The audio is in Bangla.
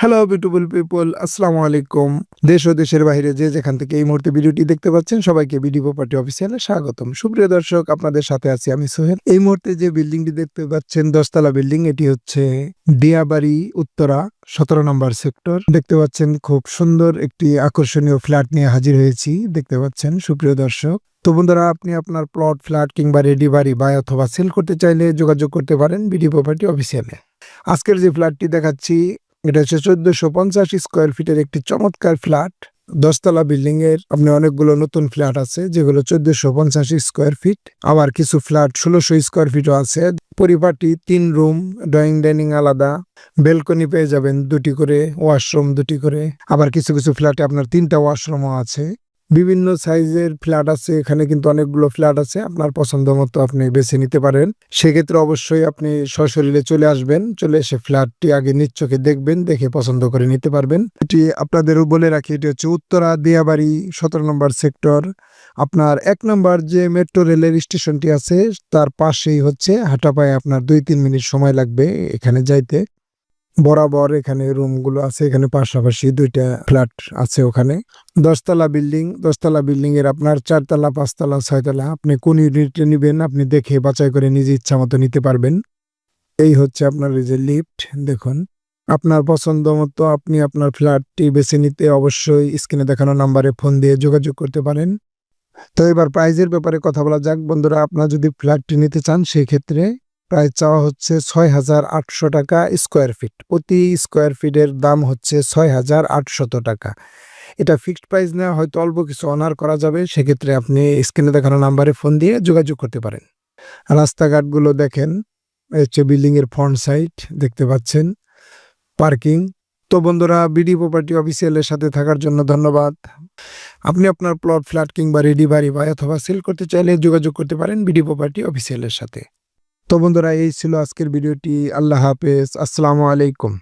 হ্যালো বিউটিফুল পিপল, আসসালামু আলাইকুম। দেশ ও দেশের বাইরে যে যেখান থেকে এই মুহূর্তে ভিডিওটি দেখতে পাচ্ছেন সবাইকে বিডি প্রপার্টি অফিসিয়ালে স্বাগতম। সুপ্রিয় দর্শক, আপনাদের সাথে আছি আমি সোহেল। এই মুহূর্তে যে বিল্ডিংটি দেখতে পাচ্ছেন 10 তলা বিল্ডিং, এটি হচ্ছে দিয়াবাড়ি উত্তরা 17 নম্বর সেক্টর। দেখতে পাচ্ছেন খুব সুন্দর একটি আকর্ষণীয় ফ্ল্যাট নিয়ে হাজির হয়েছি। দেখতে পাচ্ছেন সুপ্রিয় দর্শক। তো বন্ধুরা, আপনি আপনার প্লট, ফ্ল্যাট কিংবা রেডি বাড়ি বাই অথবা সেল করতে চাইলে যোগাযোগ করতে পারেন বিডি প্রপার্টি অফিসিয়ালে। আজকের যে ফ্ল্যাটটি দেখাচ্ছি এটা হচ্ছে 1450 স্কোয়ার ফিটের একটি চমৎকার ফ্ল্যাট। 10 তলা বিল্ডিং এর আপনি অনেকগুলো নতুন ফ্ল্যাট আছে যেগুলো 1450 স্কোয়ার ফিট, আবার কিছু ফ্ল্যাট 1600 স্কোয়ার ফিটও আছে। পরিপাটি 3 রুম, ড্রয়িং ডাইনিং আলাদা, বেলকনি পেয়ে যাবেন 2টি করে, ওয়াশরুম 2টি করে, আবার কিছু কিছু ফ্ল্যাটে আপনার 3টা ওয়াশরুমও আছে। বিভিন্ন সাইজের ফ্ল্যাট আছে এখানে, কিন্তু অনেকগুলো ফ্ল্যাট আছে, আপনার পছন্দ মতো আপনি বেছে নিতে পারেন। সেক্ষেত্রে অবশ্যই আপনি সশরীরে চলে আসবেন, চলে এসে ফ্ল্যাটটি আগে নিজ চোখে দেখবেন, দেখে পছন্দ করে নিতে পারবেন। এটি আপনাদেরও বলে রাখি, এটি হচ্ছে উত্তরা দিয়াবাড়ি 17 নম্বর সেক্টর। আপনার 1 নম্বর যে মেট্রো রেলের স্টেশনটি আছে তার পাশেই হচ্ছে, হাঁটা পায়ে আপনার 2-3 মিনিট সময় লাগবে এখানে যাইতে। বরাবর এখানে রুমগুলো আছে, এখানে পাশাপাশি 2টা ফ্ল্যাট আছে ওখানে। 10 তলা বিল্ডিং, 10 তলা বিল্ডিং এর আপনার 4 তলা, 5 তলা, 6 তলা, আপনি কোন ইউনিটে নিবেন আপনি দেখে বাছাই করে নিজে ইচ্ছা মতো নিতে পারবেন। এই হচ্ছে আপনার এই যে লিফট, দেখুন। আপনার পছন্দ মতো আপনি আপনার ফ্ল্যাটটি বেছে নিতে অবশ্যই স্ক্রিনে দেখানো নাম্বারে ফোন দিয়ে যোগাযোগ করতে পারেন। তো এবার প্রাইজের ব্যাপারে কথা বলা যাক বন্ধুরা। আপনারা যদি ফ্ল্যাটটি নিতে চান সেই ক্ষেত্রে প্রাইস চাওয়া হচ্ছে 6,800 টাকা স্কোয়ার ফিট। প্রতি স্কোয়ার ফিটের দাম হচ্ছে 6,800 টাকা। এটা ফিক্সড প্রাইস নেওয়া, হয়তো অল্প কিছু অনার করা যাবে। সেক্ষেত্রে আপনি স্ক্রিনে দেখানো নাম্বারে ফোন দিয়ে যোগাযোগ করতে পারেন। রাস্তাঘাটগুলো দেখেন, হচ্ছে বিল্ডিং এর ফ্রন্ট সাইড দেখতে পাচ্ছেন, পার্কিং। তো বন্ধুরা, বিডি প্রপার্টি অফিসিয়ালের সাথে থাকার জন্য ধন্যবাদ। আপনি আপনার প্লট, ফ্ল্যাট কিংবা রেডি বাড়ি বা অথবা সেল করতে চাইলে যোগাযোগ করতে পারেন বিডি প্রপার্টি অফিসিয়ালের সাথে। তো বন্ধুরা, এই ছিল আজকের ভিডিওটি। আল্লাহ হাফেজ, আসসালামু আলাইকুম।